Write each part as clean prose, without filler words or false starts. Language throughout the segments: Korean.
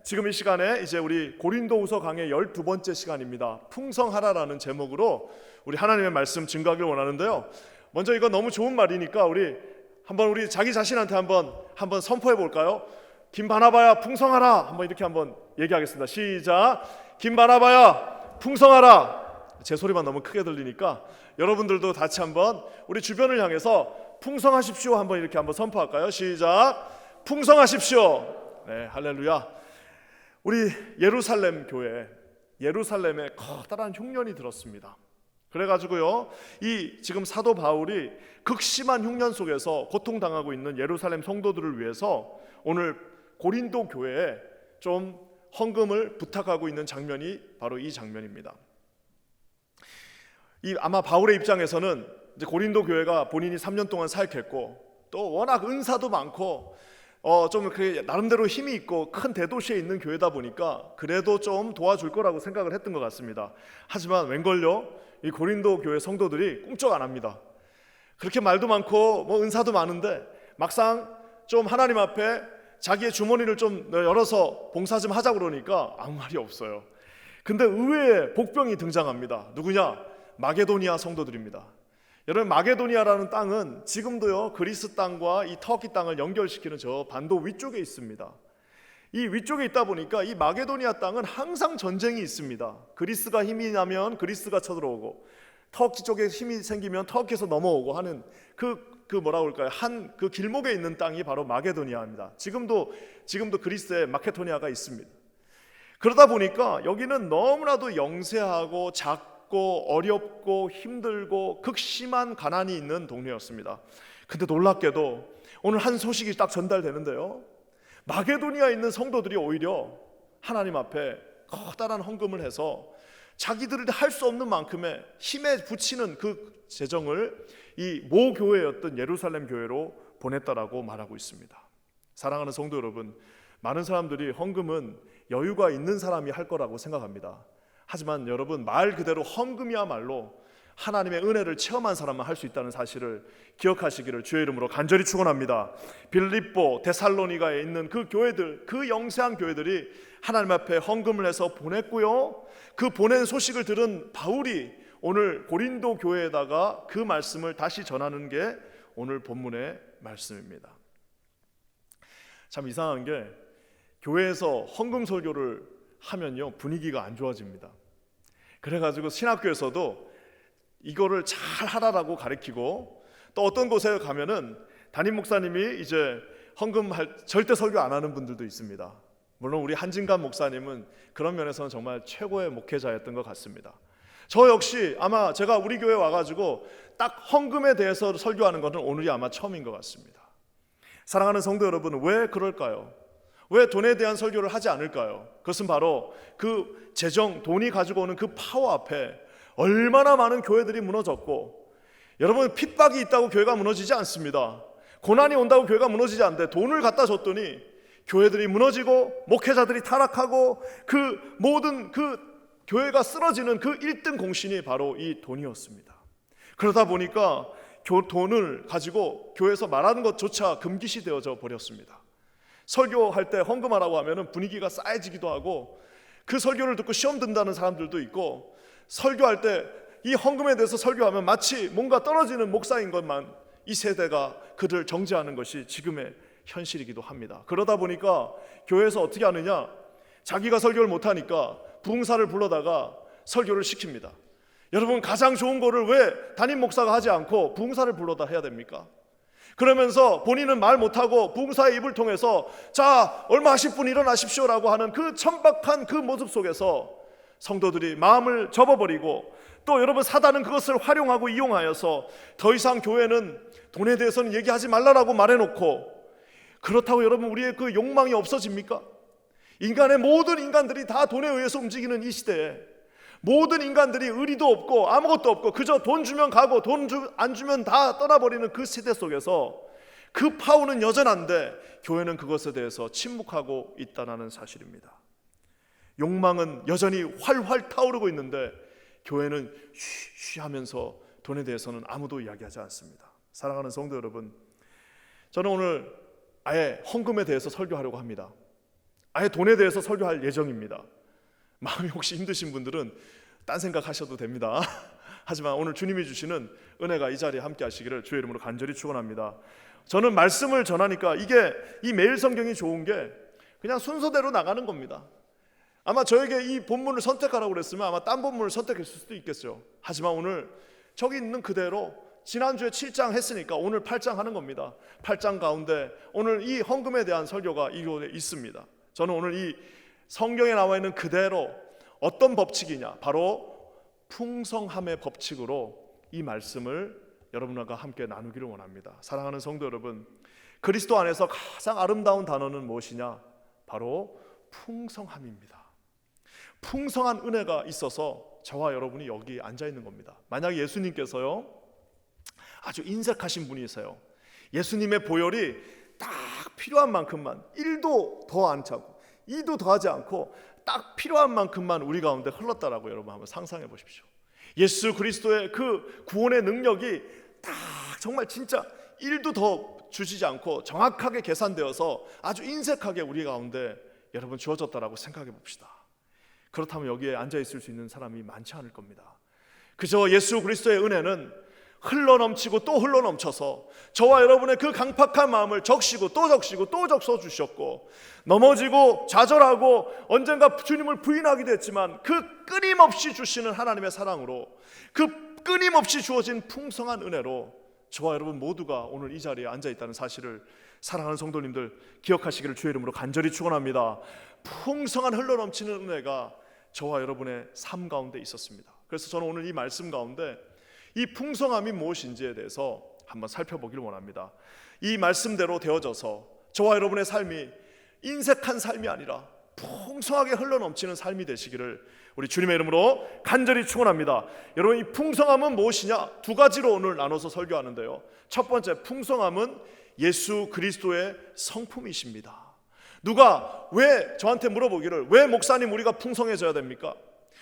지금 이 시간에 이제 우리 고린도후서 강의 12번째 시간입니다. 풍성하라라는 제목으로 우리 하나님의 말씀 증거하길 원하는데요. 먼저 이거 너무 좋은 말이니까 우리 자기 자신한테 한번 선포해 볼까요? 김바나바야 풍성하라. 한번 이렇게 한번 얘기하겠습니다. 시작. 김바나바야 풍성하라. 제 소리만 너무 크게 들리니까 여러분들도 같이 한번 우리 주변을 향해서 풍성하십시오 한번 이렇게 한번 선포할까요? 시작. 풍성하십시오. 네, 할렐루야. 우리 예루살렘 교회, 예루살렘에 커다란 흉년이 들었습니다. 그래가지고요, 이 지금 사도 바울이 극심한 흉년 속에서 고통당하고 있는 예루살렘 성도들을 위해서 오늘 고린도 교회에 좀 헌금을 부탁하고 있는 장면이 바로 이 장면입니다. 아마 바울의 입장에서는 이제 고린도 교회가 본인이 3년 동안 사역했고 또 워낙 은사도 많고 좀 나름대로 힘이 있고 큰 대도시에 있는 교회다 보니까 그래도 좀 도와줄 거라고 생각을 했던 것 같습니다. 하지만 웬걸요, 이 고린도 교회 성도들이 꿈쩍 안 합니다. 그렇게 말도 많고 은사도 많은데 막상 좀 하나님 앞에 자기의 주머니를 좀 열어서 봉사 좀 하자고 그러니까 아무 말이 없어요. 근데 의외의 복병이 등장합니다. 누구냐? 마게도니아 성도들입니다. 여러분, 마게도니아라는 땅은 지금도요 그리스 땅과 이 터키 땅을 연결시키는 저 반도 위쪽에 있습니다. 이 위쪽에 있다 보니까 이 마게도니아 땅은 항상 전쟁이 있습니다. 그리스가 힘이 나면 그리스가 쳐들어오고 터키 쪽에 힘이 생기면 터키에서 넘어오고 하는 한 길목에 있는 땅이 바로 마게도니아입니다. 지금도 그리스에 마케도니아가 있습니다. 그러다 보니까 여기는 너무나도 영세하고 작고 어렵고 힘들고 극심한 가난이 있는 동네였습니다. 근데 놀랍게도 오늘 한 소식이 딱 전달되는데요, 마게도니아에 있는 성도들이 오히려 하나님 앞에 커다란 헌금을 해서 자기들이 할 수 없는 만큼의 힘에 부치는 그 재정을 이 모 교회였던 예루살렘 교회로 보냈다라고 말하고 있습니다. 사랑하는 성도 여러분, 많은 사람들이 헌금은 여유가 있는 사람이 할 거라고 생각합니다. 하지만 여러분, 말 그대로 헌금이야말로 하나님의 은혜를 체험한 사람만 할 수 있다는 사실을 기억하시기를 주의 이름으로 간절히 축원합니다. 빌립보, 데살로니가에 있는 그 교회들, 그 영세한 교회들이 하나님 앞에 헌금을 해서 보냈고요, 그 보낸 소식을 들은 바울이 오늘 고린도 교회에다가 그 말씀을 다시 전하는 게 오늘 본문의 말씀입니다. 참 이상한 게 교회에서 헌금 설교를 하면요 분위기가 안 좋아집니다. 그래가지고 신학교에서도 이거를 잘 하라라고 가르치고, 또 어떤 곳에 가면은 담임 목사님이 이제 헌금할 절대 설교 안 하는 분들도 있습니다. 물론 우리 한진감 목사님은 그런 면에서는 정말 최고의 목회자였던 것 같습니다. 저 역시 아마 제가 우리 교회 와가지고 딱 헌금에 대해서 설교하는 것은 오늘이 아마 처음인 것 같습니다. 사랑하는 성도 여러분, 왜 그럴까요? 왜 돈에 대한 설교를 하지 않을까요? 그것은 바로 그 재정, 돈이 가지고 오는 그 파워 앞에 얼마나 많은 교회들이 무너졌고, 여러분, 핍박이 있다고 교회가 무너지지 않습니다. 고난이 온다고 교회가 무너지지 않는데 돈을 갖다 줬더니 교회들이 무너지고 목회자들이 타락하고 그 모든 교회가 쓰러지는 그 1등 공신이 바로 이 돈이었습니다. 그러다 보니까 돈을 가지고 교회에서 말하는 것조차 금기시 되어져 버렸습니다. 설교할 때 헌금하라고 하면 분위기가 싸해지기도 하고, 그 설교를 듣고 시험 든다는 사람들도 있고, 설교할 때 이 헌금에 대해서 설교하면 마치 뭔가 떨어지는 목사인 것만 이 세대가 그들 정죄하는 것이 지금의 현실이기도 합니다. 그러다 보니까 교회에서 어떻게 하느냐, 자기가 설교를 못하니까 부흥사를 불러다가 설교를 시킵니다. 여러분, 가장 좋은 거를 왜 담임 목사가 하지 않고 부흥사를 불러다 해야 됩니까? 그러면서 본인은 말 못하고 부흥사의 입을 통해서 자, 얼마 하실 분 일어나십시오라고 하는 그 천박한 그 모습 속에서 성도들이 마음을 접어버리고, 또 여러분, 사단은 그것을 활용하고 이용하여서 더 이상 교회는 돈에 대해서는 얘기하지 말라라고 말해놓고, 그렇다고 여러분 우리의 그 욕망이 없어집니까? 인간의 모든 인간들이 다 돈에 의해서 움직이는 이 시대에 모든 인간들이 의리도 없고 아무것도 없고 그저 돈 주면 가고 안 주면 다 떠나버리는 그 시대 속에서 그 파워는 여전한데 교회는 그것에 대해서 침묵하고 있다는 사실입니다. 욕망은 여전히 활활 타오르고 있는데 교회는 쉬쉬 하면서 돈에 대해서는 아무도 이야기하지 않습니다. 사랑하는 성도 여러분, 저는 오늘 아예 헌금에 대해서 설교하려고 합니다. 아예 돈에 대해서 설교할 예정입니다. 마음이 혹시 힘드신 분들은 딴 생각하셔도 됩니다. 하지만 오늘 주님이 주시는 은혜가 이 자리에 함께 하시기를 주의 이름으로 간절히 축원합니다. 저는 말씀을 전하니까 이 매일 성경이 좋은 게 그냥 순서대로 나가는 겁니다. 아마 저에게 이 본문을 선택하라고 그랬으면 아마 딴 본문을 선택했을 수도 있겠죠. 하지만 오늘 저기 있는 그대로 지난주에 7장 했으니까 오늘 8장 하는 겁니다. 8장 가운데 오늘 이 헌금에 대한 설교가 이곳에 있습니다. 저는 오늘 이 성경에 나와 있는 그대로 어떤 법칙이냐, 바로 풍성함의 법칙으로 이 말씀을 여러분과 함께 나누기를 원합니다. 사랑하는 성도 여러분, 그리스도 안에서 가장 아름다운 단어는 무엇이냐? 바로 풍성함입니다. 풍성한 은혜가 있어서 저와 여러분이 여기 앉아 있는 겁니다. 만약 예수님께서요 아주 인색하신 분이세요. 예수님의 보혈이 딱 필요한 만큼만 1도 더 안 차고 2도 더하지 않고 딱 필요한 만큼만 우리 가운데 흘렀다라고 여러분 한번 상상해 보십시오. 예수 그리스도의 그 구원의 능력이 딱 정말 진짜 1도 더 주시지 않고 정확하게 계산되어서 아주 인색하게 우리 가운데 여러분 주어졌다라고 생각해 봅시다. 그렇다면 여기에 앉아 있을 수 있는 사람이 많지 않을 겁니다. 그저 예수 그리스도의 은혜는 흘러넘치고 또 흘러넘쳐서 저와 여러분의 그 강팍한 마음을 적시고 또 적셔 주셨고, 넘어지고 좌절하고 언젠가 주님을 부인하기도 했지만 그 끊임없이 주시는 하나님의 사랑으로, 그 끊임없이 주어진 풍성한 은혜로 저와 여러분 모두가 오늘 이 자리에 앉아 있다는 사실을 사랑하는 성도님들 기억하시기를 주의 이름으로 간절히 축원합니다. 풍성한 흘러넘치는 은혜가 저와 여러분의 삶 가운데 있었습니다. 그래서 저는 오늘 이 말씀 가운데 이 풍성함이 무엇인지에 대해서 한번 살펴보기를 원합니다. 이 말씀대로 되어져서 저와 여러분의 삶이 인색한 삶이 아니라 풍성하게 흘러넘치는 삶이 되시기를 우리 주님의 이름으로 간절히 축원합니다. 여러분, 이 풍성함은 무엇이냐? 두 가지로 오늘 나눠서 설교하는데요. 첫 번째, 풍성함은 예수 그리스도의 성품이십니다. 누가 왜 저한테 물어보기를, 왜 목사님 우리가 풍성해져야 됩니까?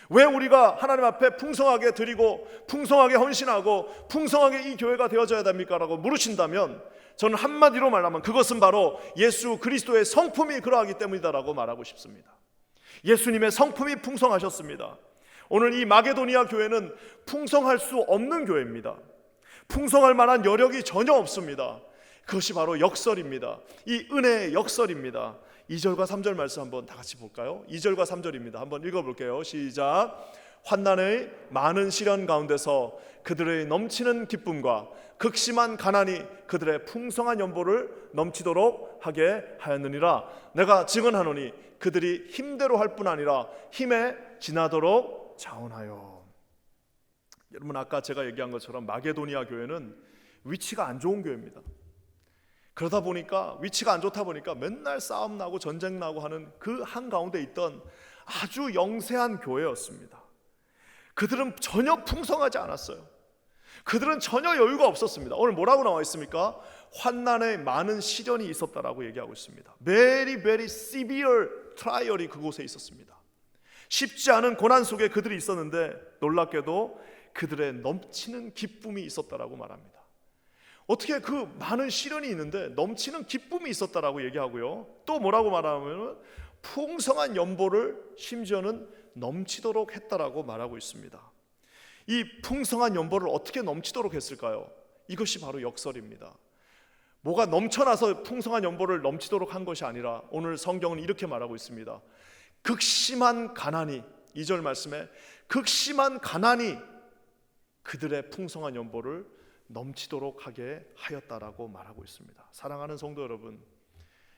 왜 우리가 하나님 앞에 풍성하게 드리고 풍성하게 헌신하고 풍성하게 이 교회가 되어져야 됩니까? 라고 물으신다면 저는 한마디로 말하면 그것은 바로 예수 그리스도의 성품이 그러하기 때문이다라고 말하고 싶습니다. 예수님의 성품이 풍성하셨습니다. 오늘 이 마게도니아 교회는 풍성할 수 없는 교회입니다. 풍성할 만한 여력이 전혀 없습니다. 그것이 바로 역설입니다. 이 은혜의 역설입니다. 2절과 3절 말씀 한번 다 같이 볼까요? 2절과 3절입니다. 한번 읽어볼게요. 시작. 환난의 많은 시련 가운데서 그들의 넘치는 기쁨과 극심한 가난이 그들의 풍성한 연보를 넘치도록 하게 하였느니라. 내가 증언하노니 그들이 힘대로 할 뿐 아니라 힘에 지나도록 자원하여. 여러분, 아까 제가 얘기한 것처럼 마게도니아 교회는 위치가 안 좋은 교회입니다. 그러다 보니까 위치가 안 좋다 보니까 맨날 싸움 나고 전쟁 나고 하는 그 한가운데 있던 아주 영세한 교회였습니다. 그들은 전혀 풍성하지 않았어요. 그들은 전혀 여유가 없었습니다. 오늘 뭐라고 나와 있습니까? 환난에 많은 시련이 있었다라고 얘기하고 있습니다. Very very severe trial이 그곳에 있었습니다. 쉽지 않은 고난 속에 그들이 있었는데 놀랍게도 그들의 넘치는 기쁨이 있었다라고 말합니다. 어떻게 그 많은 시련이 있는데 넘치는 기쁨이 있었다라고 얘기하고요. 또 뭐라고 말하면 풍성한 연보를 심지어는 넘치도록 했다라고 말하고 있습니다. 이 풍성한 연보를 어떻게 넘치도록 했을까요? 이것이 바로 역설입니다. 뭐가 넘쳐나서 풍성한 연보를 넘치도록 한 것이 아니라 오늘 성경은 이렇게 말하고 있습니다. 극심한 가난이, 2절 말씀에 극심한 가난이 그들의 풍성한 연보를 넘치도록 하게 하였다라고 말하고 있습니다. 사랑하는 성도 여러분,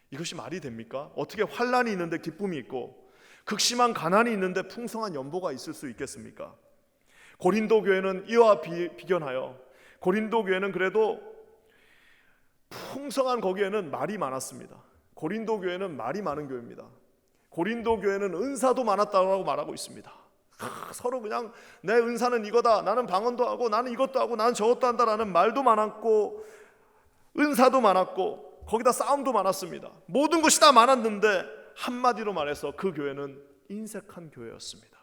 이것이 말이 됩니까? 어떻게 환난이 있는데 기쁨이 있고 극심한 가난이 있는데 풍성한 연보가 있을 수 있겠습니까? 고린도 교회는 이와 비견하여 고린도 교회는 그래도 풍성한 거기에는 말이 많았습니다. 고린도 교회는 말이 많은 교회입니다. 고린도 교회는 은사도 많았다고 말하고 있습니다. 서로 그냥 내 은사는 이거다, 나는 방언도 하고 나는 이것도 하고 나는 저것도 한다라는 말도 많았고 은사도 많았고 거기다 싸움도 많았습니다. 모든 것이 다 많았는데 한마디로 말해서 그 교회는 인색한 교회였습니다.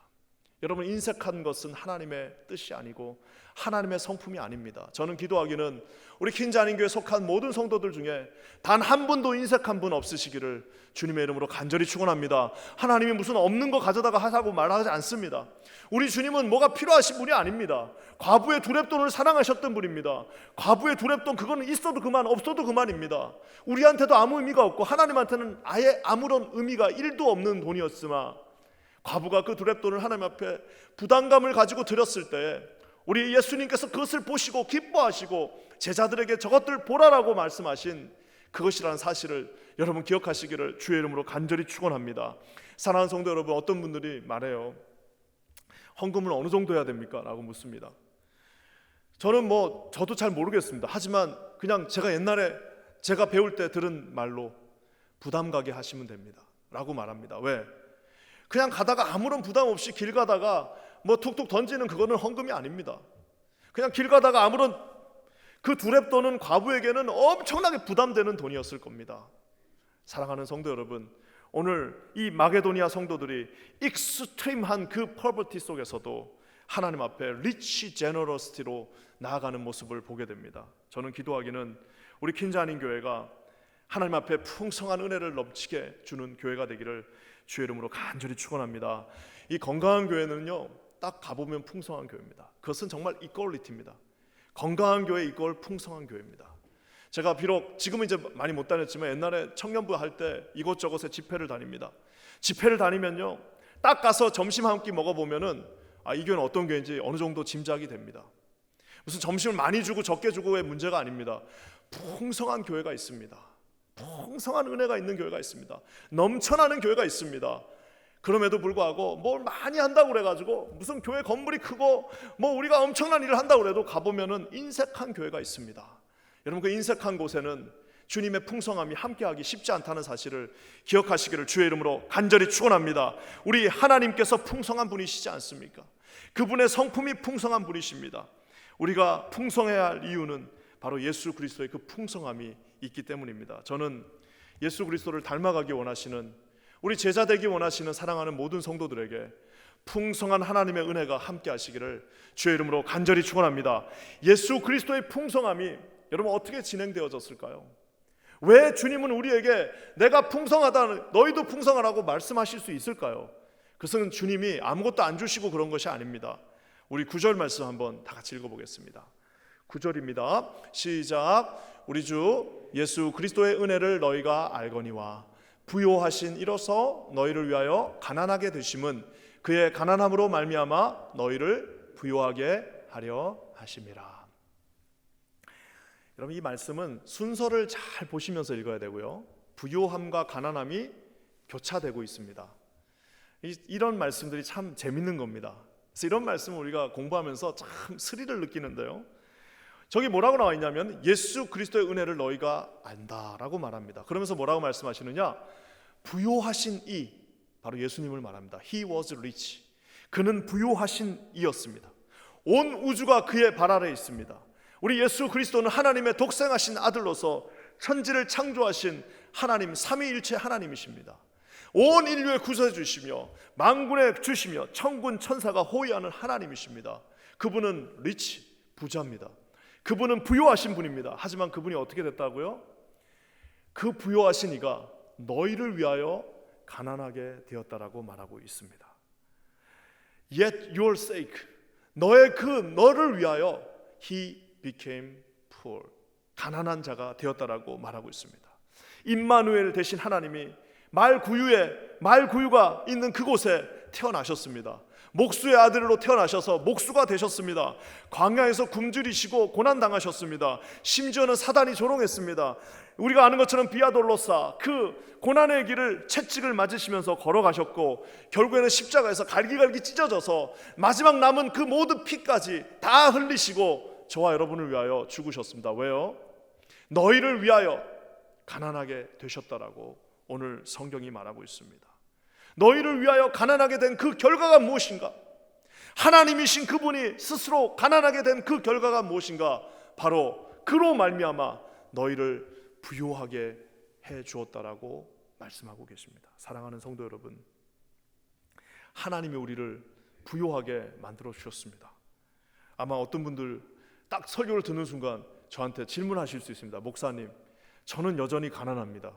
여러분, 인색한 것은 하나님의 뜻이 아니고 하나님의 성품이 아닙니다. 저는 기도하기는 우리 킨자님교에 속한 모든 성도들 중에 단 한 분도 인색한 분 없으시기를 주님의 이름으로 간절히 축원합니다. 하나님이 무슨 없는 거 가져다가 하자고 말하지 않습니다. 우리 주님은 뭐가 필요하신 분이 아닙니다. 과부의 두 렙돈을 사랑하셨던 분입니다. 과부의 두 렙돈, 그거는 있어도 그만 없어도 그만입니다. 우리한테도 아무 의미가 없고 하나님한테는 아예 아무런 의미가 1도 없는 돈이었으나 과부가 그 두 렙돈을 하나님 앞에 부담감을 가지고 드렸을 때 우리 예수님께서 그것을 보시고 기뻐하시고 제자들에게 저것들 보라라고 말씀하신 그것이라는 사실을 여러분 기억하시기를 주의 이름으로 간절히 축원합니다. 사랑하는 성도 여러분, 어떤 분들이 말해요. 헌금을 어느 정도 해야 됩니까? 라고 묻습니다. 저는 저도 잘 모르겠습니다. 하지만 그냥 제가 옛날에 제가 배울 때 들은 말로 부담 가게 하시면 됩니다 라고 말합니다. 왜? 그냥 가다가 아무런 부담 없이 길 가다가 툭툭 던지는 그거는 헌금이 아닙니다. 그냥 길 가다가 아무런 그 두 렙돈은 과부에게는 엄청나게 부담되는 돈이었을 겁니다. 사랑하는 성도 여러분, 오늘 이 마게도니아 성도들이 익스트림한 그 퍼버티 속에서도 하나님 앞에 리치 제너러시티로 나아가는 모습을 보게 됩니다. 저는 기도하기는 우리 킨자님 교회가 하나님 앞에 풍성한 은혜를 넘치게 주는 교회가 되기를 주의 이름으로 간절히 축원합니다. 이 건강한 교회는요, 딱 가보면 풍성한 교회입니다. 그것은 정말 이퀄리티입니다. 건강한 교회 이퀄 풍성한 교회입니다. 제가 비록 지금은 이제 많이 못 다녔지만 옛날에 청년부 할 때 이곳저곳에 집회를 다닙니다. 집회를 다니면요, 딱 가서 점심 한 끼 먹어보면은 이 교회는 어떤 교회인지 어느 정도 짐작이 됩니다. 무슨 점심을 많이 주고 적게 주고의 문제가 아닙니다. 풍성한 교회가 있습니다. 풍성한 은혜가 있는 교회가 있습니다. 넘쳐나는 교회가 있습니다. 그럼에도 불구하고 뭘 많이 한다고 그래가지고 무슨 교회 건물이 크고 우리가 엄청난 일을 한다고 그래도 가보면은 인색한 교회가 있습니다. 여러분, 그 인색한 곳에는 주님의 풍성함이 함께하기 쉽지 않다는 사실을 기억하시기를 주의 이름으로 간절히 축원합니다. 우리 하나님께서 풍성한 분이시지 않습니까? 그분의 성품이 풍성한 분이십니다. 우리가 풍성해야 할 이유는 바로 예수 그리스도의 그 풍성함이 있기 때문입니다. 저는 예수 그리스도를 닮아가기 원하시는, 우리 제자 되기 원하시는 사랑하는 모든 성도들에게 풍성한 하나님의 은혜가 함께 하시기를 주의 이름으로 간절히 축원합니다. 예수 그리스도의 풍성함이 여러분 어떻게 진행되어졌을까요? 왜 주님은 우리에게 내가 풍성하다, 너희도 풍성하라고 말씀하실 수 있을까요? 그것은 주님이 아무것도 안 주시고 그런 것이 아닙니다. 우리 9절 말씀 한번 다 같이 읽어보겠습니다. 9절입니다. 시작. 우리 주 예수 그리스도의 은혜를 너희가 알거니와 부요하신 이로써 너희를 위하여 가난하게 되심은 그의 가난함으로 말미암아 너희를 부요하게 하려 하심이라. 여러분, 이 말씀은 순서를 잘 보시면서 읽어야 되고요, 부요함과 가난함이 교차되고 있습니다. 이런 말씀들이 참 재밌는 겁니다. 그래서 이런 말씀을 우리가 공부하면서 참 스릴을 느끼는데요, 저기 뭐라고 나와 있냐면 예수 그리스도의 은혜를 너희가 안다라고 말합니다. 그러면서 뭐라고 말씀하시느냐, 부요하신 이, 바로 예수님을 말합니다. He was rich. 그는 부요하신 이였습니다. 온 우주가 그의 발 아래에 있습니다. 우리 예수 그리스도는 하나님의 독생하신 아들로서 천지를 창조하신 하나님, 삼위일체 하나님이십니다. 온 인류에 구원해 주시며 만군에 주시며 천군 천사가 호위하는 하나님이십니다. 그분은 리치, 부자입니다. 그분은 부요하신 분입니다. 하지만 그분이 어떻게 됐다고요? 그 부요하신 이가 너희를 위하여 가난하게 되었다라고 말하고 있습니다. Yet your sake, 너를 위하여 he became poor, 가난한 자가 되었다라고 말하고 있습니다. 임마누엘 되신 하나님이 말구유가 있는 그곳에 태어나셨습니다. 목수의 아들로 태어나셔서 목수가 되셨습니다. 광야에서 굶주리시고 고난당하셨습니다. 심지어는 사단이 조롱했습니다. 우리가 아는 것처럼 비아돌로사, 그 고난의 길을 채찍을 맞으시면서 걸어가셨고 결국에는 십자가에서 갈기갈기 찢어져서 마지막 남은 그 모든 피까지 다 흘리시고 저와 여러분을 위하여 죽으셨습니다. 왜요? 너희를 위하여 가난하게 되셨다라고 오늘 성경이 말하고 있습니다. 너희를 위하여 가난하게 된 그 결과가 무엇인가? 하나님이신 그분이 스스로 가난하게 된 그 결과가 무엇인가? 바로 그로 말미암아 너희를 부요하게 해 주었다라고 말씀하고 계십니다. 사랑하는 성도 여러분, 하나님이 우리를 부요하게 만들어 주셨습니다. 아마 어떤 분들 딱 설교를 듣는 순간 저한테 질문하실 수 있습니다. 목사님, 저는 여전히 가난합니다.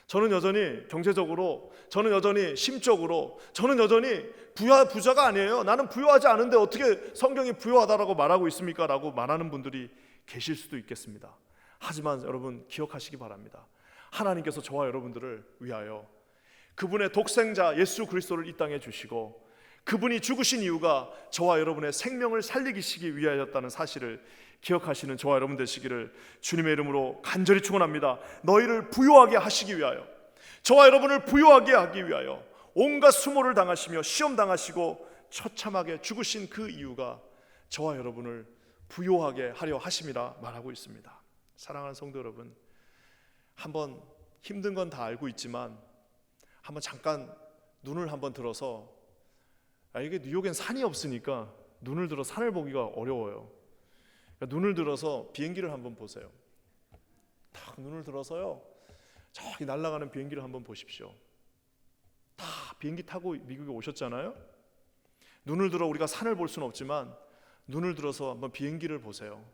저는 여전히 경제적으로, 저는 여전히 심적으로, 저는 여전히 부자가 아니에요. 나는 부유하지 않은데 어떻게 성경이 부유하다라고 말하고 있습니까? 라고 말하는 분들이 계실 수도 있겠습니다. 하지만 여러분 기억하시기 바랍니다. 하나님께서 저와 여러분들을 위하여 그분의 독생자 예수 그리스도를 이 땅에 주시고 그분이 죽으신 이유가 저와 여러분의 생명을 살리시기 위하였다는 사실을 기억하시는 저와 여러분 되시기를 주님의 이름으로 간절히 축원합니다. 너희를 부유하게 하시기 위하여, 저와 여러분을 부유하게 하기 위하여 온갖 수모를 당하시며 시험 당하시고 처참하게 죽으신 그 이유가 저와 여러분을 부유하게 하려 하심이라 말하고 있습니다. 사랑하는 성도 여러분, 한번 힘든 건 다 알고 있지만 한번 잠깐 눈을 한번 들어서, 이게 뉴욕엔 산이 없으니까 눈을 들어 산을 보기가 어려워요. 그러니까 눈을 들어서 비행기를 한번 보세요. 딱 눈을 들어서요, 저기 날아가는 비행기를 한번 보십시오. 다 비행기 타고 미국에 오셨잖아요. 눈을 들어 우리가 산을 볼 수는 없지만 눈을 들어서 한번 비행기를 보세요.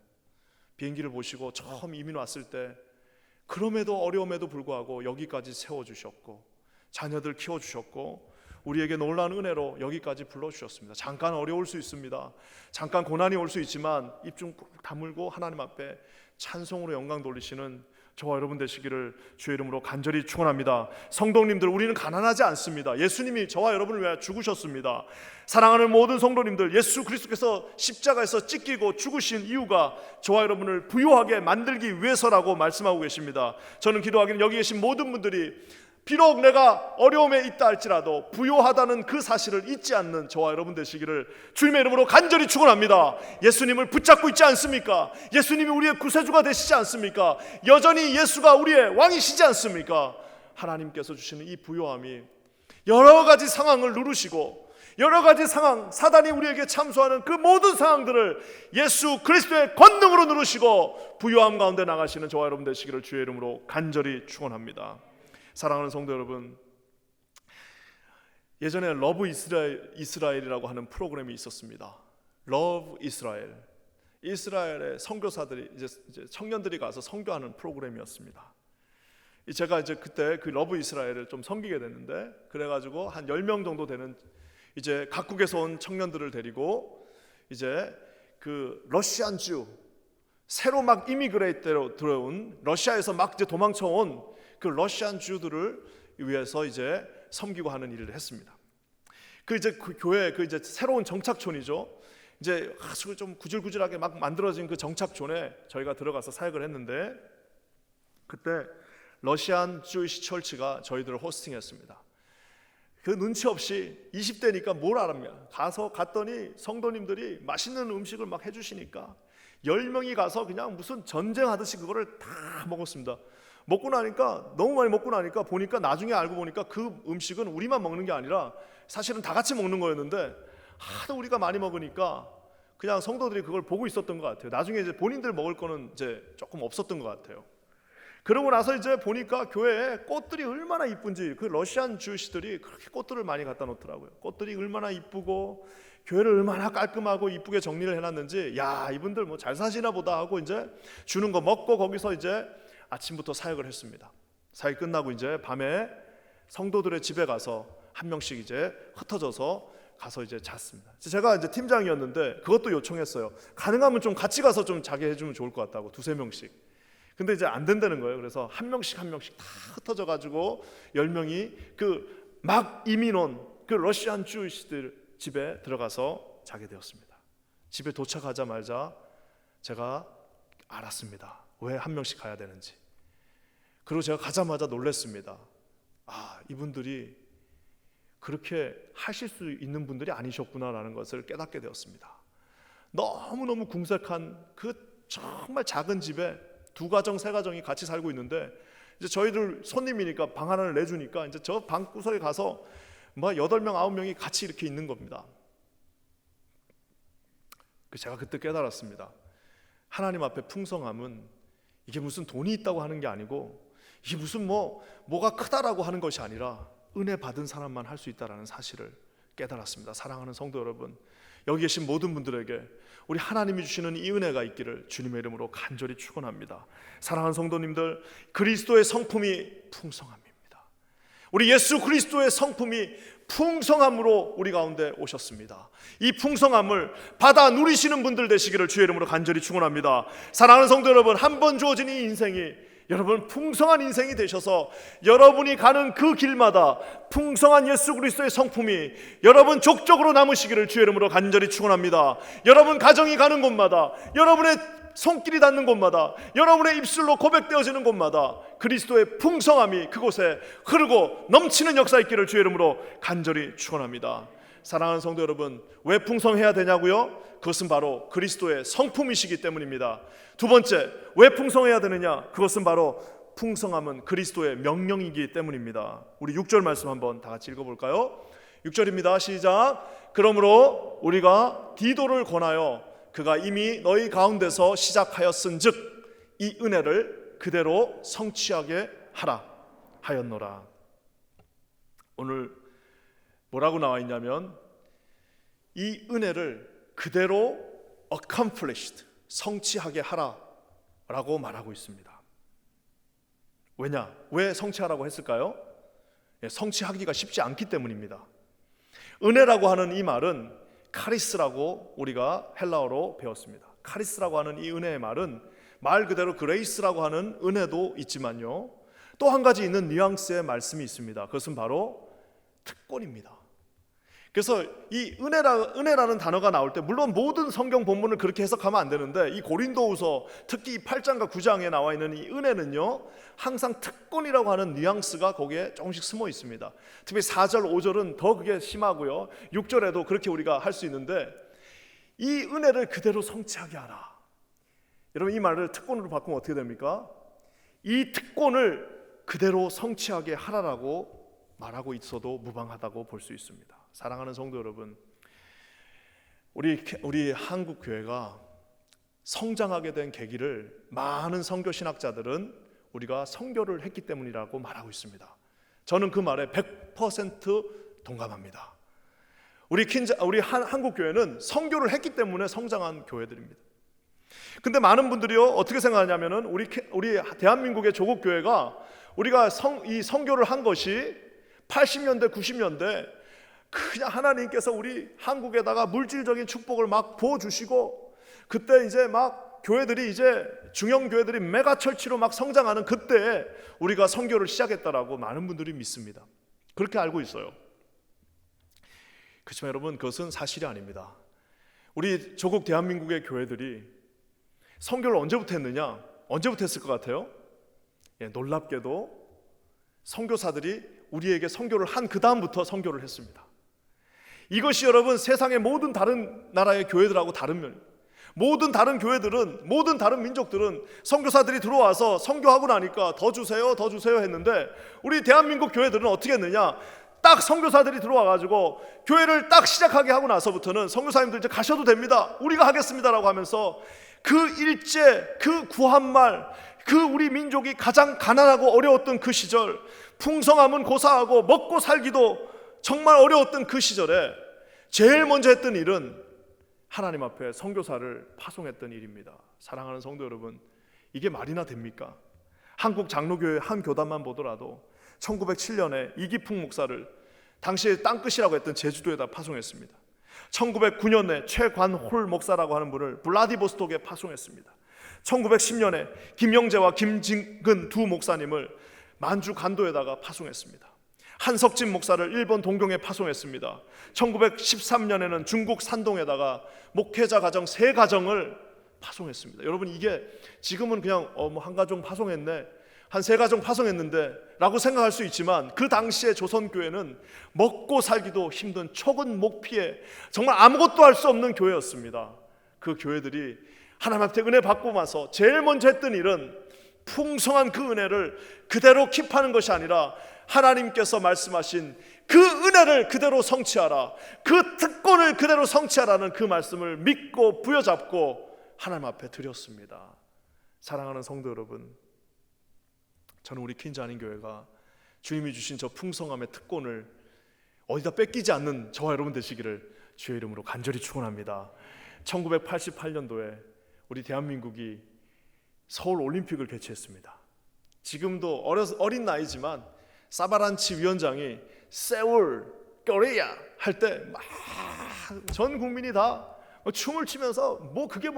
비행기를 보시고 처음 이민 왔을 때 그럼에도 어려움에도 불구하고 여기까지 세워주셨고 자녀들 키워주셨고 우리에게 놀라운 은혜로 여기까지 불러주셨습니다. 잠깐 어려울 수 있습니다. 잠깐 고난이 올 수 있지만 입 좀 꾹 다물고 하나님 앞에 찬송으로 영광 돌리시는 저와 여러분 되시기를 주의 이름으로 간절히 축원합니다. 성도님들, 우리는 가난하지 않습니다. 예수님이 저와 여러분을 위하여 죽으셨습니다. 사랑하는 모든 성도님들, 예수 그리스도께서 십자가에서 찢기고 죽으신 이유가 저와 여러분을 부유하게 만들기 위해서라고 말씀하고 계십니다. 저는 기도하기는 여기 계신 모든 분들이 비록 내가 어려움에 있다 할지라도 부요하다는 그 사실을 잊지 않는 저와 여러분 되시기를 주님의 이름으로 간절히 축원합니다. 예수님을 붙잡고 있지 않습니까? 예수님이 우리의 구세주가 되시지 않습니까? 여전히 예수가 우리의 왕이시지 않습니까? 하나님께서 주시는 이 부요함이 여러 가지 상황을 누르시고 여러 가지 상황, 사단이 우리에게 참소하는 그 모든 상황들을 예수 그리스도의 권능으로 누르시고 부요함 가운데 나가시는 저와 여러분 되시기를 주의 이름으로 간절히 축원합니다. 사랑하는 성도 여러분, 예전에 러브 이스라엘이라고 하는 프로그램이 있었습니다. 러브 이스라엘. 이스라엘의 선교사들이 이제 청년들이 가서 선교하는 프로그램이었습니다. 제가 이제 그때 그 러브 이스라엘을 좀 섬기게 됐는데, 그래가지고 한 10명 정도 되는 이제 각국에서 온 청년들을 데리고 이제 그 러시안 주, 새로 막 이미그레이트로 들어온 러시아에서 막 이제 도망쳐온 그 러시안 주들을 위해서 이제 섬기고 하는 일을 했습니다. 그 교회 그 이제 새로운 정착촌이죠. 이제 아주 좀 구질구질하게 막 만들어진 그 정착촌에 저희가 들어가서 사역을 했는데, 그때 러시안 주이시 철치가 저희들을 호스팅했습니다. 그 눈치 없이 20대니까 뭘 알았냐? 갔더니 성도님들이 맛있는 음식을 막 해주시니까 10명이 가서 그냥 무슨 전쟁하듯이 그거를 다 먹었습니다. 먹고 나니까 너무 많이 먹고 나니까 보니까 나중에 알고 보니까 그 음식은 우리만 먹는 게 아니라 사실은 다 같이 먹는 거였는데, 하도 우리가 많이 먹으니까 그냥 성도들이 그걸 보고 있었던 것 같아요. 나중에 이제 본인들 먹을 거는 이제 조금 없었던 것 같아요. 그러고 나서 이제 보니까 교회에 꽃들이 얼마나 이쁜지, 그 러시안 주시들이 그렇게 꽃들을 많이 갖다 놓더라고요. 꽃들이 얼마나 이쁘고 교회를 얼마나 깔끔하고 이쁘게 정리를 해놨는지, 야, 이분들 뭐 잘 사시나 보다 하고 이제 주는 거 먹고 거기서 이제 아침부터 사역을 했습니다. 사역 끝나고 이제 밤에 성도들의 집에 가서 한 명씩 이제 흩어져서 가서 이제 잤습니다. 제가 이제 팀장이었는데 그것도 요청했어요. 가능하면 좀 같이 가서 좀 자게 해주면 좋을 것 같다고, 2-3명씩. 근데 이제 안 된다는 거예요. 그래서 한 명씩 다 흩어져 가지고 10명이 그 막 이민 온 그 러시안 주이시들 집에 들어가서 자게 되었습니다. 집에 도착하자마자 제가 알았습니다. 왜 한 명씩 가야 되는지. 그리고 제가 가자마자 놀랐습니다. 아, 이분들이 그렇게 하실 수 있는 분들이 아니셨구나라는 것을 깨닫게 되었습니다. 너무너무 궁색한 그 정말 작은 집에 2가정, 3가정이 같이 살고 있는데, 이제 저희들 손님이니까 방 하나를 내주니까 이제 저 방 구석에 가서 뭐 8명, 9명이 같이 이렇게 있는 겁니다. 제가 그때 깨달았습니다. 하나님 앞에 풍성함은 이게 무슨 돈이 있다고 하는 게 아니고, 이게 무슨 뭐가 크다라고 하는 것이 아니라 은혜 받은 사람만 할 수 있다라는 사실을 깨달았습니다. 사랑하는 성도 여러분, 여기 계신 모든 분들에게 우리 하나님이 주시는 이 은혜가 있기를 주님의 이름으로 간절히 축원합니다. 사랑하는 성도님들, 그리스도의 성품이 풍성함입니다. 우리 예수 그리스도의 성품이 풍성함으로 우리 가운데 오셨습니다. 이 풍성함을 받아 누리시는 분들 되시기를 주의 이름으로 간절히 축원합니다. 사랑하는 성도 여러분, 한 번 주어진 이 인생이 여러분 풍성한 인생이 되셔서 여러분이 가는 그 길마다 풍성한 예수 그리스도의 성품이 여러분 족적으로 남으시기를 주의 이름으로 간절히 축원합니다. 여러분 가정이 가는 곳마다, 여러분의 손길이 닿는 곳마다, 여러분의 입술로 고백되어지는 곳마다 그리스도의 풍성함이 그곳에 흐르고 넘치는 역사 있기를 주의 이름으로 간절히 축원합니다. 사랑하는 성도 여러분, 왜 풍성해야 되냐고요? 그것은 바로 그리스도의 성품이시기 때문입니다. 두 번째, 왜 풍성해야 되느냐? 그것은 바로 풍성함은 그리스도의 명령이기 때문입니다. 우리 6절 말씀 한번 다 같이 읽어볼까요? 6절입니다. 시작. 그러므로 우리가 디도를 권하여 그가 이미 너희 가운데서 시작하였은즉 이 은혜를 그대로 성취하게 하라 하였노라. 오늘 뭐라고 나와 있냐면 이 은혜를 그대로 accomplished, 성취하게 하라라고 말하고 있습니다. 왜냐? 왜 성취하라고 했을까요? 성취하기가 쉽지 않기 때문입니다. 은혜라고 하는 이 말은 카리스라고 우리가 헬라어로 배웠습니다. 카리스라고 하는 이 은혜의 말은 말 그대로 그레이스라고 하는 은혜도 있지만요, 또 한 가지 있는 뉘앙스의 말씀이 있습니다. 그것은 바로 특권입니다. 그래서 이 은혜라는 단어가 나올 때 물론 모든 성경 본문을 그렇게 해석하면 안 되는데 이 고린도후서 특히 이 8장과 9장에 나와 있는 이 은혜는요 항상 특권이라고 하는 뉘앙스가 거기에 조금씩 숨어 있습니다. 특히 4절 5절은 더 그게 심하고요, 6절에도 그렇게 우리가 할 수 있는데 이 은혜를 그대로 성취하게 하라. 여러분 이 말을 특권으로 바꾸면 어떻게 됩니까? 이 특권을 그대로 성취하게 하라라고 말하고 있어도 무방하다고 볼 수 있습니다. 사랑하는 성도 여러분, 우리 한국 교회가 성장하게 된 계기를 많은 선교 신학자들은 우리가 선교를 했기 때문이라고 말하고 있습니다. 저는 그 말에 100% 동감합니다. 우리 한국 교회는 선교를 했기 때문에 성장한 교회들입니다. 근데 많은 분들이요 어떻게 생각하냐면은 우리 대한민국의 조국 교회가 우리가 이 선교를 한 것이 80년대 90년대 그냥 하나님께서 우리 한국에다가 물질적인 축복을 막 부어주시고 그때 이제 막 교회들이 이제 중형 교회들이 메가철치로 막 성장하는 그때 우리가 선교를 시작했다라고 많은 분들이 믿습니다. 그렇게 알고 있어요. 그렇지만 여러분 그것은 사실이 아닙니다. 우리 조국 대한민국의 교회들이 선교를 언제부터 했느냐? 언제부터 했을 것 같아요? 놀랍게도 선교사들이 우리에게 선교를 한 그 다음부터 선교를 했습니다. 이것이 여러분 세상의 모든 다른 나라의 교회들하고 다른 면입니다. 모든 다른 교회들은, 모든 다른 민족들은 선교사들이 들어와서 선교하고 나니까 더 주세요 했는데 우리 대한민국 교회들은 어떻게 했느냐? 딱 선교사들이 들어와가지고 교회를 딱 시작하게 하고 나서부터는 선교사님들 이제 가셔도 됩니다, 우리가 하겠습니다라고 하면서 그 일제, 그 구한말, 그 우리 민족이 가장 가난하고 어려웠던 그 시절, 풍성함은 고사하고 먹고 살기도 정말 어려웠던 그 시절에 제일 먼저 했던 일은 하나님 앞에 선교사를 파송했던 일입니다. 사랑하는 성도 여러분, 이게 말이나 됩니까? 한국 장로교회 한 교단만 보더라도 1907년에 이기풍 목사를 당시에 땅끝이라고 했던 제주도에다 파송했습니다. 1909년에 최관홀 목사라고 하는 분을 블라디보스톡에 파송했습니다. 1910년에 김영재와 김진근 두 목사님을 만주 간도에다가 파송했습니다. 한석진 목사를 일본 동경에 파송했습니다. 1913년에는 중국 산동에다가 목회자 가정 3가정을 파송했습니다. 여러분 이게 지금은 그냥 한 가정 파송했네, 한 3가정 파송했는데 라고 생각할 수 있지만 그 당시에 조선교회는 먹고 살기도 힘든 촉은 목피에 정말 아무것도 할 수 없는 교회였습니다. 그 교회들이 하나님한테 은혜 받고 나서 제일 먼저 했던 일은 풍성한 그 은혜를 그대로 킵하는 것이 아니라 하나님께서 말씀하신 그 은혜를 그대로 성취하라, 그 특권을 그대로 성취하라는 그 말씀을 믿고 부여잡고 하나님 앞에 드렸습니다. 사랑하는 성도 여러분, 저는 우리 퀸즈 한인교회가 주님이 주신 저 풍성함의 특권을 어디다 뺏기지 않는 저와 여러분 되시기를 주의 이름으로 간절히 축원합니다. 1988년도에 우리 대한민국이 서울 올림픽을 개최했습니다. 지금도 어린 나이지만 사바란치 위원장이 세울 코리아 할 때 막 전 국민이 다 춤을 추면서 뭐 그게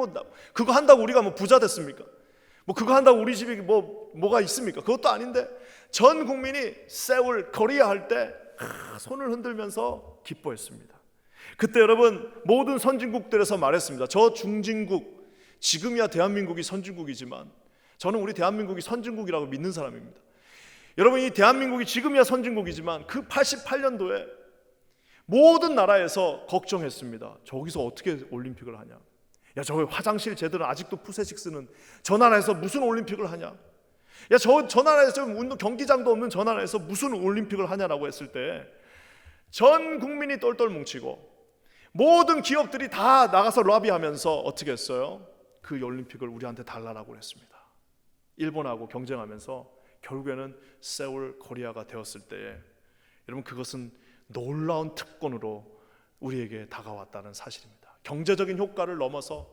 그거 한다고 우리가 뭐 부자 됐습니까? 뭐 그거 한다고 우리 집이 뭐가 있습니까? 그것도 아닌데 전 국민이 세울 코리아 할 때 손을 흔들면서 기뻐했습니다. 그때 여러분 모든 선진국들에서 말했습니다. 저 중진국, 지금이야 대한민국이 선진국이지만 저는 우리 대한민국이 선진국이라고 믿는 사람입니다. 여러분 이 대한민국이 지금이야 선진국이지만 그 88년도에 모든 나라에서 걱정했습니다. 저기서 어떻게 올림픽을 하냐? 야, 저 화장실 쟤들은 아직도 푸세식 쓰는 저 나라에서 무슨 올림픽을 하냐? 야, 저 나라에서 운동 경기장도 없는 저 나라에서 무슨 올림픽을 하냐라고 했을 때 전 국민이 똘똘 뭉치고 모든 기업들이 다 나가서 로비하면서 어떻게 했어요? 그 올림픽을 우리한테 달라고 했습니다. 일본하고 경쟁하면서 결국에는 세울 코리아가 되었을 때에 여러분 그것은 놀라운 특권으로 우리에게 다가왔다는 사실입니다. 경제적인 효과를 넘어서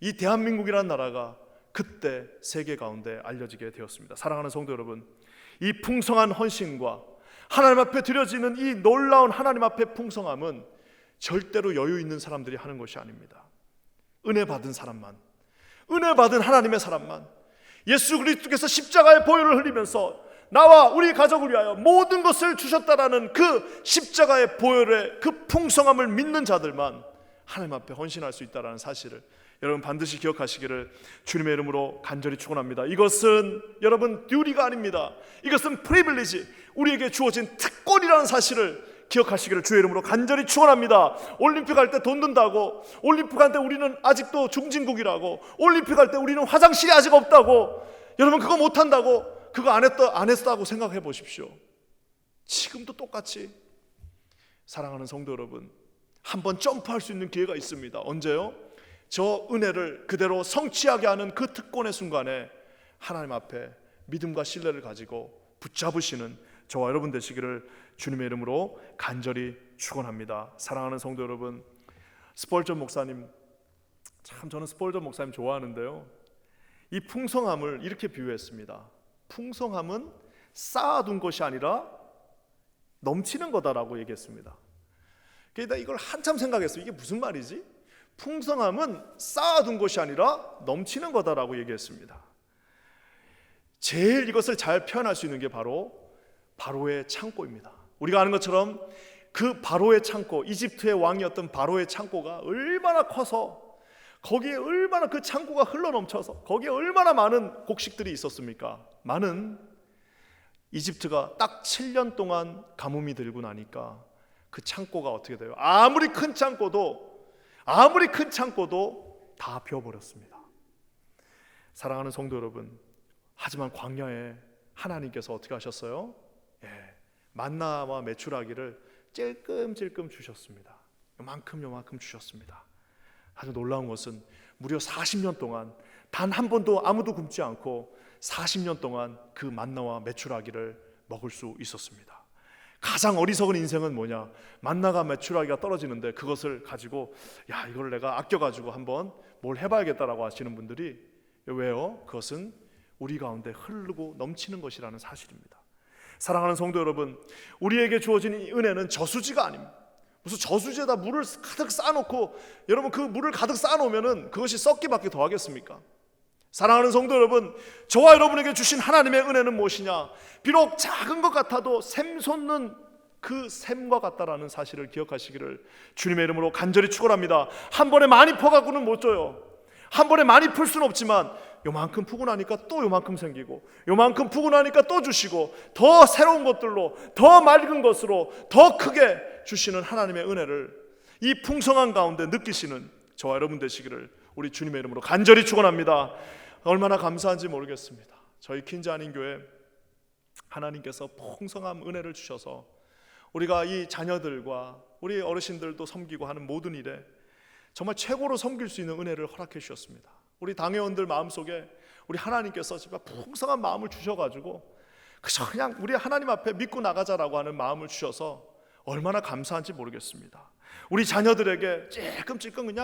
이 대한민국이라는 나라가 그때 세계 가운데 알려지게 되었습니다. 사랑하는 성도 여러분, 이 풍성한 헌신과 하나님 앞에 드려지는 이 놀라운 하나님 앞에 풍성함은 절대로 여유 있는 사람들이 하는 것이 아닙니다. 은혜 받은 사람만, 은혜 받은 하나님의 사람만, 예수 그리스도께서 십자가의 보혈을 흘리면서 나와 우리 가족을 위하여 모든 것을 주셨다라는 그 십자가의 보혈의 그 풍성함을 믿는 자들만 하나님 앞에 헌신할 수 있다는 사실을 여러분 반드시 기억하시기를 주님의 이름으로 간절히 축원합니다. 이것은 여러분 듀티가 아닙니다. 이것은 프리빌리지, 우리에게 주어진 특권이라는 사실을 기억하시기를 주의 이름으로 간절히 축원합니다. 올림픽 할 때 돈 든다고, 올림픽 할 때 우리는 아직도 중진국이라고, 올림픽 할 때 우리는 화장실이 아직 없다고, 여러분 그거 못한다고, 그거 안 했다고 생각해 보십시오. 지금도 똑같이 사랑하는 성도 여러분, 한번 점프할 수 있는 기회가 있습니다. 언제요? 저 은혜를 그대로 성취하게 하는 그 특권의 순간에 하나님 앞에 믿음과 신뢰를 가지고 붙잡으시는 저와 여러분 되시기를 주님의 이름으로 간절히 축원합니다. 사랑하는 성도 여러분, 스펄전 목사님, 참 저는 스펄전 목사님 좋아하는데요, 이 풍성함을 이렇게 비유했습니다. 풍성함은 쌓아둔 것이 아니라 넘치는 거다라고 얘기했습니다. 그러니까 이걸 한참 생각했어요. 이게 무슨 말이지? 풍성함은 쌓아둔 것이 아니라 넘치는 거다라고 얘기했습니다. 제일 이것을 잘 표현할 수 있는 게 바로 바로의 창고입니다. 우리가 아는 것처럼 그 바로의 창고, 이집트의 왕이었던 바로의 창고가 얼마나 커서 거기에 얼마나 그 창고가 흘러넘쳐서 거기에 얼마나 많은 곡식들이 있었습니까? 많은 이집트가 딱 7년 동안 가뭄이 들고 나니까 그 창고가 어떻게 돼요? 아무리 큰 창고도 다 비어버렸습니다. 사랑하는 성도 여러분, 하지만 광야에 하나님께서 어떻게 하셨어요? 만나와 메추라기를 찔끔찔끔 주셨습니다. 요만큼 주셨습니다. 아주 놀라운 것은 무려 40년 동안 단 한 번도 아무도 굶지 않고 40년 동안 그 만나와 메추라기를 먹을 수 있었습니다. 가장 어리석은 인생은 뭐냐? 만나가 메추라기가 떨어지는데 그것을 가지고 야, 이걸 내가 아껴가지고 한번 뭘 해봐야겠다라고 하시는 분들이 왜요? 그것은 우리 가운데 흐르고 넘치는 것이라는 사실입니다. 사랑하는 성도 여러분, 우리에게 주어진 이 은혜는 저수지가 아닙니다. 무슨 저수지에다 물을 가득 쌓아놓고 여러분 그 물을 가득 쌓아놓으면 그것이 썩기밖에 더 하겠습니까? 사랑하는 성도 여러분, 저와 여러분에게 주신 하나님의 은혜는 무엇이냐? 비록 작은 것 같아도 샘 솟는 그 샘과 같다라는 사실을 기억하시기를 주님의 이름으로 간절히 축원합니다. 한 번에 많이 퍼갖고는 못 줘요. 한 번에 많이 풀 수는 없지만 요만큼 푸고 나니까 또 요만큼 생기고, 요만큼 푸고 나니까 또 주시고, 더 새로운 것들로, 더 맑은 것으로 더 크게 주시는 하나님의 은혜를 이 풍성한 가운데 느끼시는 저와 여러분 되시기를 우리 주님의 이름으로 간절히 축원합니다. 얼마나 감사한지 모르겠습니다. 저희 퀸즈한인교회 하나님께서 풍성한 은혜를 주셔서 우리가 이 자녀들과 우리 어르신들도 섬기고 하는 모든 일에 정말 최고로 섬길 수 있는 은혜를 허락해 주셨습니다. 우리 당회원들 마음속에 우리 하나님께서 정말 풍성한 마음을 주셔가지고 그냥 우리 하나님 앞에 믿고 나가자라고 하는 마음을 주셔서 얼마나 감사한지 모르겠습니다. 우리 자녀들에게 찔끔찔끔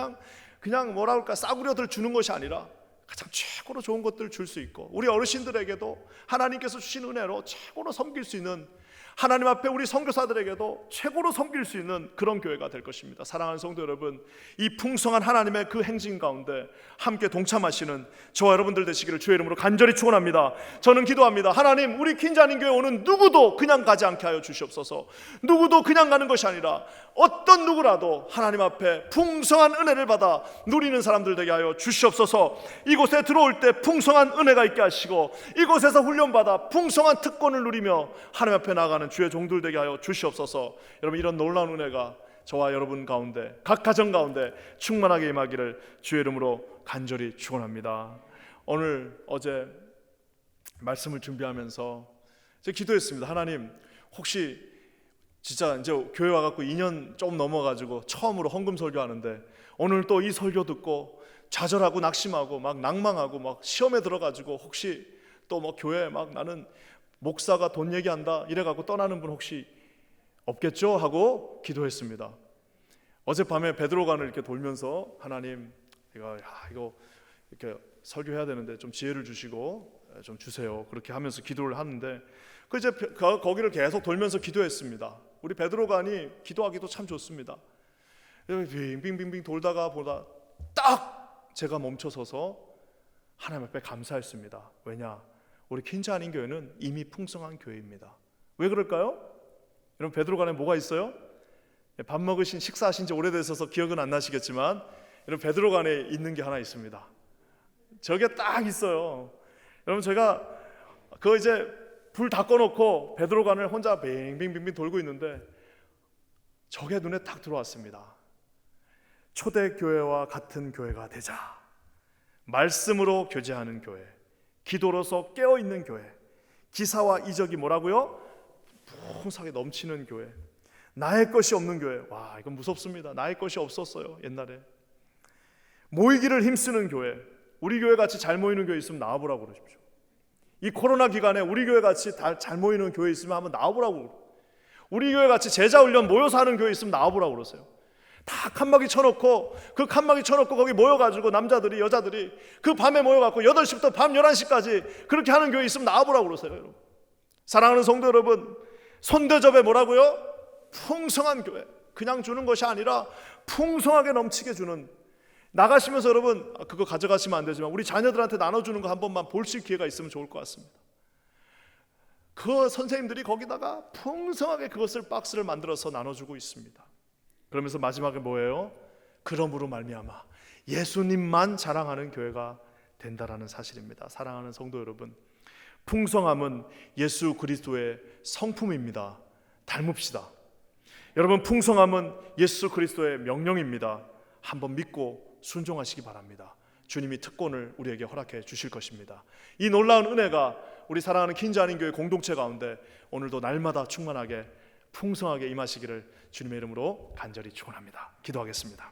그냥 뭐라 할까 싸구려들 주는 것이 아니라 가장 최고로 좋은 것들을 줄 수 있고, 우리 어르신들에게도 하나님께서 주신 은혜로 최고로 섬길 수 있는, 하나님 앞에 우리 선교사들에게도 최고로 섬길 수 있는 그런 교회가 될 것입니다. 사랑하는 성도 여러분, 이 풍성한 하나님의 그 행진 가운데 함께 동참하시는 저와 여러분들 되시기를 주의 이름으로 간절히 축원합니다. 저는 기도합니다. 하나님, 우리 킨자님 교회 오는 누구도 그냥 가지 않게 하여 주시옵소서. 누구도 그냥 가는 것이 아니라 어떤 누구라도 하나님 앞에 풍성한 은혜를 받아 누리는 사람들 되게 하여 주시옵소서. 이곳에 들어올 때 풍성한 은혜가 있게 하시고, 이곳에서 훈련받아 풍성한 특권을 누리며 하나님 앞에 나아가는 주의 종들 되게 하여 주시옵소서. 여러분, 이런 놀라운 은혜가 저와 여러분 가운데, 각 가정 가운데 충만하게 임하기를 주의 이름으로 간절히 축원합니다. 어제 말씀을 준비하면서 제가 기도했습니다. 하나님, 혹시 진짜 이제 교회 와갖고 2년 좀 넘어가지고 처음으로 헌금 설교하는데 오늘 또 이 설교 듣고 좌절하고 낙심하고 막 낭망하고 막 시험에 들어가지고 혹시 또 뭐 교회 막 나는 목사가 돈 얘기한다 이래갖고 떠나는 분 혹시 없겠죠? 하고 기도했습니다. 어젯밤에 베드로간을 이렇게 돌면서 하나님, 이거 이렇게 설교해야 되는데 좀 지혜를 주시고 좀 주세요. 그렇게 하면서 기도를 하는데 이제 거기를 계속 돌면서 기도했습니다. 우리 베드로간이 기도하기도 참 좋습니다. 빙빙빙빙 돌다가 보다 딱 제가 멈춰서서 하나님 앞에 감사했습니다. 왜냐? 우리 킨자 아닌 교회는 이미 풍성한 교회입니다. 왜 그럴까요? 여러분, 베드로간에 뭐가 있어요? 밥 먹으신, 식사하신 지 오래되셔서 기억은 안 나시겠지만 여러분, 베드로간에 있는 게 하나 있습니다. 저게 딱 있어요. 여러분, 제가 그거 이제 불 다 꺼놓고 베드로간을 혼자 빙빙빙빙 돌고 있는데 저게 눈에 딱 들어왔습니다. 초대교회와 같은 교회가 되자. 말씀으로 교제하는 교회, 기도로서 깨어있는 교회, 기사와 이적이 뭐라고요? 풍성하게 넘치는 교회, 나의 것이 없는 교회. 와, 이건 무섭습니다. 나의 것이 없었어요, 옛날에. 모이기를 힘쓰는 교회. 우리 교회 같이 잘 모이는 교회 있으면 나와보라고 그러십시오. 이 코로나 기간에 우리 교회 같이 잘 모이는 교회 있으면 한번 나와보라고. 우리 교회 같이 제자훈련 모여서 하는 교회 있으면 나와보라고 그러세요. 다 칸막이 쳐놓고, 그 칸막이 쳐놓고 거기 모여가지고 남자들이 여자들이 그 밤에 모여갖고 8시부터 밤 11시까지 그렇게 하는 교회 있으면 나와보라고 그러세요. 여러분, 사랑하는 성도 여러분, 손대접에 뭐라고요? 풍성한 교회. 그냥 주는 것이 아니라 풍성하게 넘치게 주는, 나가시면서 여러분 그거 가져가시면 안 되지만 우리 자녀들한테 나눠주는 거 한 번만 보실 기회가 있으면 좋을 것 같습니다. 그 선생님들이 거기다가 풍성하게 그것을 박스를 만들어서 나눠주고 있습니다. 그러면서 마지막에 뭐예요? 그러므로 말미암아 예수님만 자랑하는 교회가 된다라는 사실입니다. 사랑하는 성도 여러분, 풍성함은 예수 그리스도의 성품입니다. 닮읍시다. 여러분, 풍성함은 예수 그리스도의 명령입니다. 한번 믿고 순종하시기 바랍니다. 주님이 특권을 우리에게 허락해 주실 것입니다. 이 놀라운 은혜가 우리 사랑하는 킨자 아닌 교회 공동체 가운데 오늘도 날마다 충만하게 풍성하게 임하시기를 주님의 이름으로 간절히 축원합니다. 기도하겠습니다.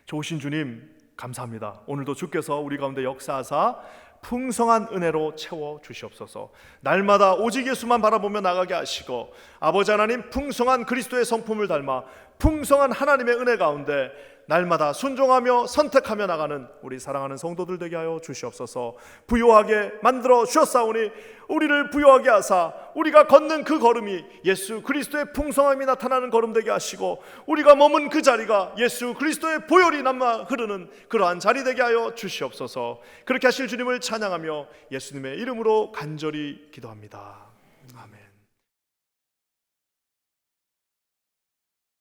좋으신 주님, 감사합니다. 오늘도 주께서 우리 가운데 역사하사 풍성한 은혜로 채워 주시옵소서. 날마다 오직 예수만 바라보며 나가게 하시고, 아버지 하나님, 풍성한 그리스도의 성품을 닮아 풍성한 하나님의 은혜 가운데 날마다 순종하며 선택하며 나가는 우리 사랑하는 성도들 되게 하여 주시옵소서. 부요하게 만들어 주셨사오니 우리를 부요하게 하사 우리가 걷는 그 걸음이 예수 그리스도의 풍성함이 나타나는 걸음 되게 하시고, 우리가 머문 그 자리가 예수 그리스도의 보혈이 남아 흐르는 그러한 자리 되게 하여 주시옵소서. 그렇게 하실 주님을 찬양하며 예수님의 이름으로 간절히 기도합니다. 아멘.